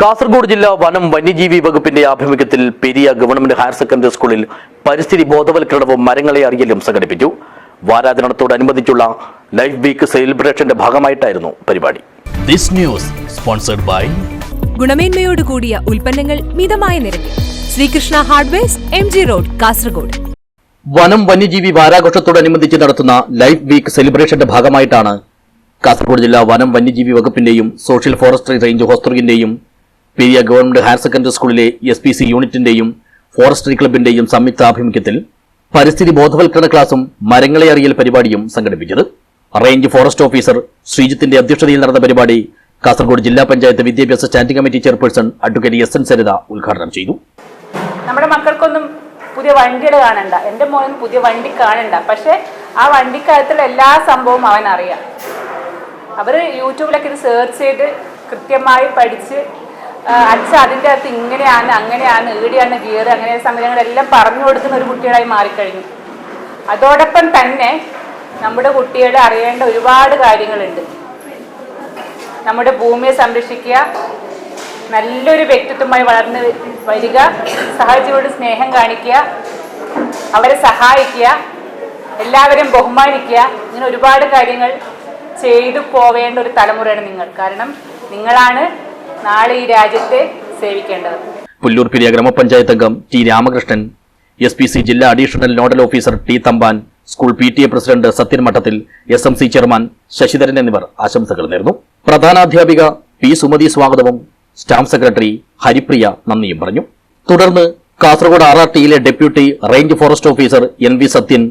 കാസർഗോഡ് ജില്ലാ വനം വന്യജീവി വകുപ്പിന്റെ ആഭിമുഖ്യത്തിൽ പെരിയ ഗവൺമെന്റ് ഹയർ സെക്കൻഡറി സ്കൂളിൽ പരിസ്ഥിതി ബോധവൽക്കരണവും മരങ്ങളെ അറിയലും സംഘടിപ്പിച്ചു. വാരാചരണത്തോടനുബന്ധിച്ചുള്ള ലൈഫ് വീക്ക് സെലിബ്രേഷന്റെ ഭാഗമായിട്ടായിരുന്നു പരിപാടി. This news sponsored by ഗുണമേന്മയോട് കൂടിയ ഉൽപ്പന്നങ്ങൾ മിതമായ നിരക്കിൽ Srikrishna hardwares MG road Kasaragod. വനം വന്യജീവി വാരാഘോഷത്തോടനുബന്ധിച്ച് നടത്തുന്ന ലൈഫ് വീക്ക് സെലിബ്രേഷന്റെ ഭാഗമായിട്ടാണ് കാസർഗോഡ് ജില്ലാ വനം വന്യജീവി വകുപ്പിന്റെയും സോഷ്യൽ ഫോറസ്ട്രി റേഞ്ച് ഹോസ്റ്ററിന്റെയും പെരിയ ഗവൺമെന്റ് ഹയർ സെക്കൻഡറി സ്കൂളിലെ SPC യൂണിറ്റിന്റെയും ഫോറസ്ട്രി ക്ലബിന്റെയും സംയുക്താഭിമുഖ്യത്തിൽ പരിസ്ഥിതി ബോധവൽക്കരണ ക്ലാസും മരങ്ങളെ അറിയൽ പരിപാടിയും സംഘടിപ്പിച്ചത്. റേഞ്ച് ഫോറസ്റ്റ് ഓഫീസർ ശ്രീജിത്തിന്റെ അധ്യക്ഷതയിൽ നടന്ന പരിപാടി കാസർഗോഡ് ജില്ലാ പഞ്ചായത്ത് വിദ്യാഭ്യാസ standing committee chairperson advocate SN Saritha ഉദ്ഘാടനം ചെയ്തു. നമ്മുടെ മക്കൾക്കൊന്നും പുതിയ വണ്ടികൾ കാണണ്ട, എൻ്റെ മോനും പുതിയ വണ്ടി കാണണ്ട, പക്ഷേ ആ വണ്ടിക്കകത്തുള്ള എല്ലാ സംഭവവും അവൻ അറിയാം. അവർ യൂട്യൂബിലൊക്കെ ഇത് സെർച്ച് ചെയ്ത് കൃത്യമായി പഠിച്ച് അതിൻ്റെ അകത്ത് ഇങ്ങനെയാണ്, അങ്ങനെയാണ്, ഈടെയാണ് ഗിയർ, അങ്ങനെ സംവിധാനങ്ങളെല്ലാം പറഞ്ഞു കൊടുക്കുന്ന ഒരു കുട്ടികളായി മാറിക്കഴിഞ്ഞു. അതോടൊപ്പം തന്നെ നമ്മുടെ കുട്ടികളെ അറിയേണ്ട ഒരുപാട് കാര്യങ്ങളുണ്ട്. നമ്മുടെ ഭൂമിയെ സംരക്ഷിക്കുക, നല്ലൊരു വ്യക്തിത്വമായി വളർന്ന് വരിക, സഹജീവിയോട് സ്നേഹം കാണിക്കുക, അവരെ സഹായിക്കുക, എല്ലാവരെയും ബഹുമാനിക്കുക, ഇങ്ങനെ ഒരുപാട് കാര്യങ്ങൾ ചെയ്തു പോവേണ്ട ഒരു തലമുറയാണ് നിങ്ങൾ. കാരണം നിങ്ങളാണ് നാളെ ഈ രാജ്യത്തെ സേവിക്കേണ്ടത്. പുല്ലൂർ പെരിയ ഗ്രാമപഞ്ചായത്ത് അംഗം T രാമകൃഷ്ണൻ, SPC ജില്ലാ additional nodal officer T Thampan, school PTA president Sathyan മഠത്തിൽ, SMC ചെയർമാൻ ശശിധരൻ എന്നിവർ ആശംസകൾ നേർന്നു. പ്രധാനാധ്യാപിക P സുമതി സ്വാഗതവും സ്റ്റാഫ് സെക്രട്ടറി ഹരിപ്രിയ നന്ദിയും പറഞ്ഞു. തുടർന്ന് കാസർഗോഡ് RRTയിലെ deputy range forest officer NV Sathyan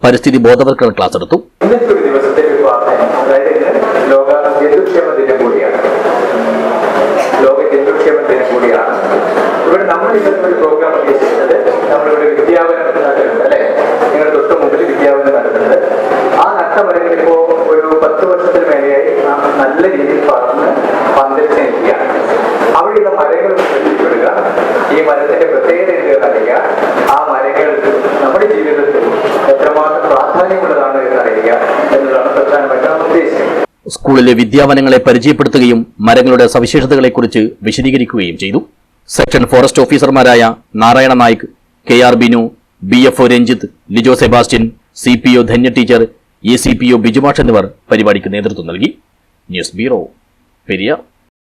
പരിസ്ഥിതി ബോധവൽക്കരണ ക്ലാസ് എടുത്തു. ഇവിടെ നമ്മൾ ഇന്നത്തെ ഒരു പ്രോഗ്രാം ഉദ്ദേശിച്ചത് നമ്മളിവിടെ വിദ്യാഭ്യാസം നടത്തുന്നുണ്ട് അല്ലെ, നിങ്ങളുടെ തൊട്ട് മുമ്പിൽ വിദ്യാഭ്യാസം നടത്തുന്നത്. ആ നട്ടമരങ്ങൾ ഇപ്പോൾ ഒരു 10 വർഷത്തിന് മേലെയായി നാം നല്ല രീതിയിൽ വളർന്ന് പന്തലിച്ച് നിൽക്കുകയാണ്. അവിടെയുള്ള മരങ്ങൾ ശ്രദ്ധിക്കപ്പെടുക, ഈ മരത്തിന്റെ പ്രത്യേകത എന്തെന്ന് അറിയുക, ആ മരങ്ങൾ നമ്മുടെ ജീവിതത്തിൽ എത്രമാത്രം പ്രാധാന്യമുള്ളതാണ് എന്നറിയുക എന്നതാണ് പ്രധാനമായിട്ട് നാം ഉദ്ദേശിക്കുന്നത്. സ്കൂളിലെ വിദ്യാവനങ്ങളെ പരിചയപ്പെടുത്തുകയും മരങ്ങളുടെ സവിശേഷതകളെക്കുറിച്ച് വിശദീകരിക്കുകയും ചെയ്തു. സെക്ഷൻ ഫോറസ്റ്റ് ഓഫീസർമാരായ Narayana Naik, KR Binu, BFO Ranjith, Lijo Sebastian, CPO Dhanya teacher, ACPO ബിജുമാഷ് എന്നിവർ പരിപാടിക്ക് നേതൃത്വം നൽകി. News bureau, Periya.